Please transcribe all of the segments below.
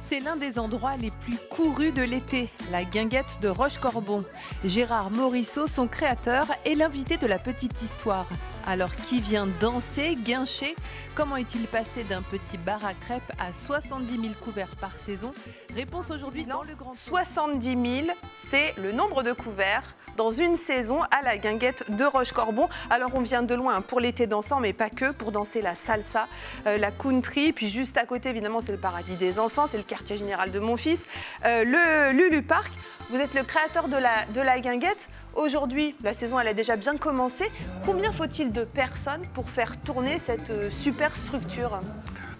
C'est l'un des endroits les plus courus de l'été, la guinguette de Rochecorbon. Gérard Morisseau, son créateur, est l'invité de la petite histoire. Alors qui vient danser, guincher? Comment est-il passé d'un petit bar à crêpes à 70 000 couverts par saison? Réponse aujourd'hui dans le Grand 70 000, c'est le nombre de couverts dans une saison à la guinguette de Rochecorbon. Alors on vient de loin pour l'été dansant, mais pas que, pour danser la salsa, la country, puis juste à côté évidemment c'est le paradis des enfants, c'est le quartier général de mon fils, le Lulu Park. Vous êtes le créateur de la guinguette. Aujourd'hui, la saison elle a déjà bien commencé. Combien faut-il de personnes pour faire tourner cette super structure ?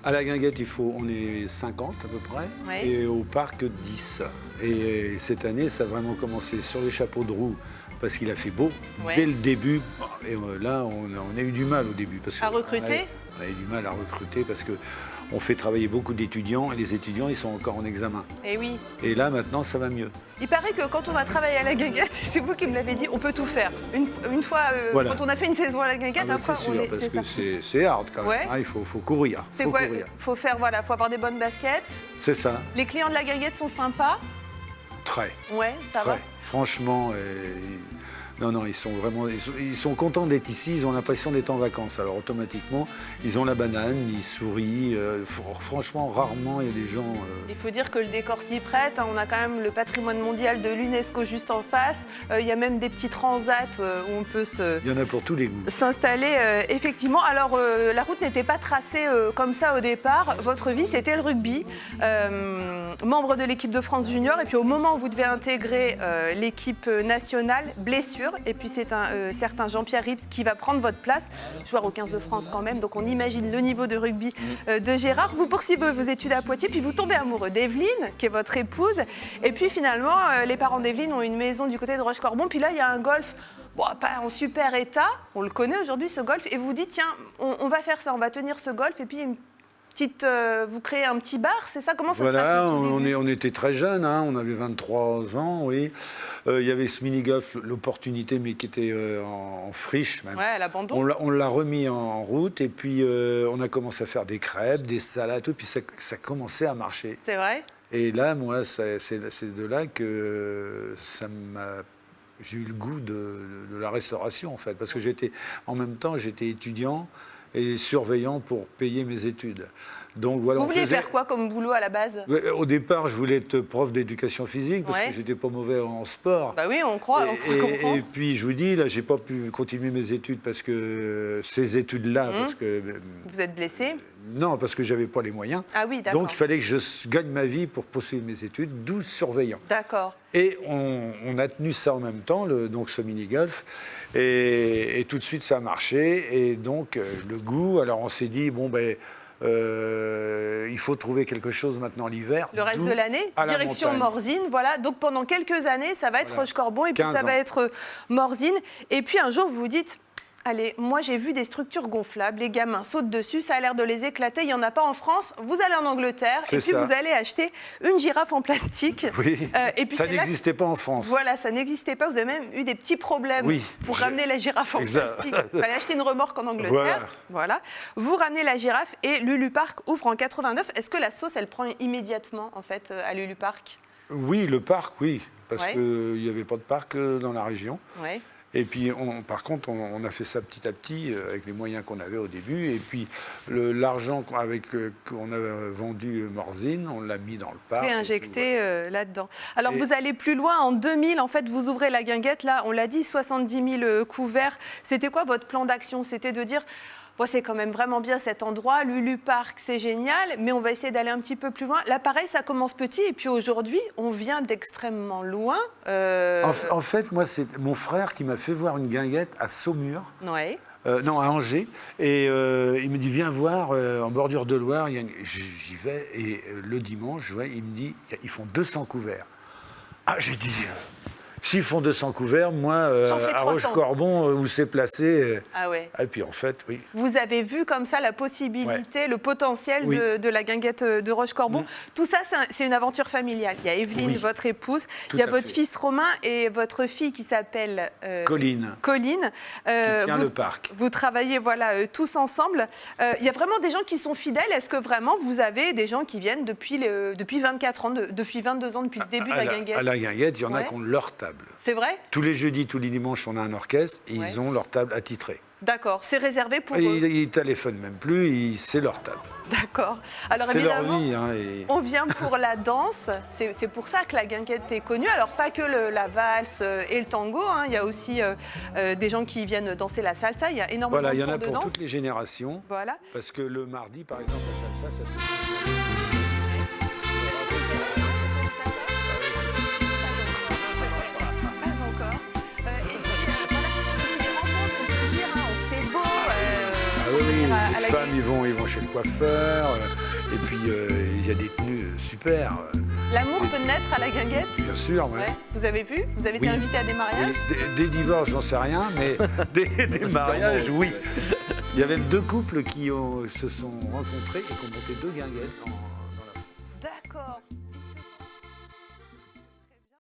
À la guinguette, on est 50 à peu près, Ouais. et au parc 10. Et cette année, ça a vraiment commencé sur les chapeaux de roue, parce qu'il a fait beau, Ouais. dès le début. Et là, on a eu du mal au début. Parce À recruter ? On a eu du mal à recruter, parce qu'on fait travailler beaucoup d'étudiants, et les étudiants, ils sont encore en examen. Eh oui. Et là, maintenant, ça va mieux. Il paraît que quand on va travailler à la guinguette, et c'est vous qui me l'avez dit, on peut tout faire. Une fois, Voilà. Quand on a fait une saison à la guinguette, Ah, mais après c'est sûr, on est. parce c'est que ça. c'est hard quand même. Ouais. Hein, il faut courir. C'est faut quoi courir. Faut faire, voilà, faut avoir des bonnes baskets. C'est ça, Les clients de la guinguette sont sympas. très. Ouais, ça Très. va. Franchement, non, ils sont contents d'être ici, ils ont l'impression d'être en vacances. Alors automatiquement, ils ont la banane, ils sourient. Franchement, rarement il y a des gens... Il faut dire que le décor s'y prête. On a quand même le patrimoine mondial de l'UNESCO juste en face. Il y a même des petits transats où on peut Il y en a pour tous les goûts. s'installer effectivement. Alors la route n'était pas tracée comme ça au départ. Votre vie c'était le rugby, membre de l'équipe de France junior, et puis au moment où vous devez intégrer l'équipe nationale, blessure, et puis c'est un certain Jean-Pierre Rips qui va prendre votre place, joueur au 15 de France quand même, donc on imagine le niveau de rugby de Gérard. Vous poursuivez vos études à Poitiers, puis vous tombez amoureux d'Evelyne, qui est votre épouse, et puis finalement les parents d'Evelyne ont une maison du côté de Rochecorbon, puis là il y a un golf. Bon, pas en super état, on le connaît aujourd'hui ce golf, et vous vous dites tiens, on va faire ça, on va tenir ce golf, et puis une petite, vous créez un petit bar, c'est ça? Comment ça se Voilà, passe au tout début on était très jeunes, hein, on avait 23 ans, oui. Il y avait ce mini-golf, l'opportunité, mais qui était en friche même. Ouais, à l'abandon. On l'a remis en route, et puis on a commencé à faire des crêpes, des salades, tout, puis ça commençait à marcher. C'est vrai? Et là, moi, c'est de là que j'ai eu le goût de la restauration, en fait, parce que en même temps, j'étais étudiant et surveillant pour payer mes études. Donc voilà. Vous vouliez faire quoi comme boulot à la base? Au départ, je voulais être prof d'éducation physique parce Ouais. que j'étais pas mauvais en sport. Bah oui, on croit, on comprend. Et puis je vous dis, là, j'ai pas pu continuer mes études parce que ces études-là, parce que Vous êtes blessé? non, parce que j'avais pas les moyens. Ah oui, d'accord. Donc il fallait que je gagne ma vie pour poursuivre mes études, d'où surveillant. D'accord. Et on a tenu ça en même temps, donc ce mini-golf. Et tout de suite, ça a marché. Et donc, le goût, alors on s'est dit, bon, ben, il faut trouver quelque chose maintenant l'hiver. Le reste d'où de l'année, à la direction montagne. Morzine, voilà. Donc pendant quelques années, ça va être Voilà. Rochecorbon, et puis 15 ça va ans. être Morzine. Et puis un jour, vous vous dites, allez, moi j'ai vu des structures gonflables, les gamins sautent dessus, ça a l'air de les éclater, il n'y en a pas en France. Vous allez en Angleterre, C'est et puis ça. vous allez acheter une girafe en plastique. Oui, Et puis ça c'est là que- n'existait pas en France. Voilà, ça n'existait pas. Vous avez même eu des petits problèmes Oui, pour ramener la girafe en Exact. plastique. Il fallait acheter une remorque en Angleterre. Voilà. Vous ramenez la girafe et Lulu Park ouvre en 89. Est-ce que la sauce, elle prend immédiatement en fait à Lulu Park? Oui, le parc, oui, parce Ouais. qu'il n'y avait pas de parc dans la région. Ouais. Et puis, par contre, on a fait ça petit à petit avec les moyens qu'on avait au début. Et puis, l'argent qu'on a vendu Morzine, on l'a mis dans le parc. Réinjecté là-dedans. Alors, Et- vous allez plus loin. En 2000, en fait, vous ouvrez la guinguette. Là, on l'a dit, 70 000 couverts. C'était quoi votre plan d'action? C'était de dire... Bon, c'est quand même vraiment bien cet endroit, Lulu Park, c'est génial, mais on va essayer d'aller un petit peu plus loin. Là, pareil, ça commence petit, et puis aujourd'hui, on vient d'extrêmement loin. En fait, moi, c'est mon frère qui m'a fait voir une guinguette à Saumur. Ouais. Non, à Angers. Et il me dit, viens voir, en bordure de Loire. J'y vais. Et le dimanche, il me dit, ils font 200 couverts. Ah, j'ai dit, S'ils font 200 couverts, moi, J'en fais à 300. Rochecorbon, où c'est placé... Ah ouais. Et puis en fait, oui. Vous avez vu comme ça la possibilité, le potentiel Oui. de la guinguette de Rochecorbon. Tout ça, c'est une aventure familiale. Il y a Evelyne, Oui. votre épouse, Tout il y a à votre fait. fils Romain et votre fille qui s'appelle Colline, Colline. qui tient le parc. Vous travaillez tous ensemble. Il y a vraiment des gens qui sont fidèles. Est-ce que vraiment vous avez des gens qui viennent depuis 24 ans, depuis 22 ans, depuis le début de la guinguette? À la guinguette, il y en a Ouais. qui ont leur table. C'est vrai? Tous les jeudis, tous les dimanches, on a un orchestre et Ouais. ils ont leur table attitrée. D'accord, c'est réservé pour Et eux. ils téléphonent même plus, c'est leur table. D'accord. Alors C'est leur évidemment, vie. Hein, et... on vient pour la danse, c'est pour ça que la guinguette est connue. Alors pas que la valse et le tango, hein. Il y a aussi des gens qui viennent danser la salsa, il y a énormément Voilà, il y de en a cours de pour danse. toutes les générations. Voilà. Parce que le mardi, par exemple, la salsa, ça peut... Pas encore. Et puis voilà, c'est des rencontres, on peut dire, hein, on se fait beau. Ah on peut oui, dire à les la femmes, guinguette. ils vont chez le coiffeur. Et puis, il y a des tenues super. L'amour peut naître à la guinguette. Bien sûr, ouais. Ouais. Vous avez vu? Vous avez été Oui. invité à des mariages? Oui, des divorces, j'en sais rien, mais des mariages, oui. Il y avait 2 couples qui se sont rencontrés et qui ont monté 2 guinguettes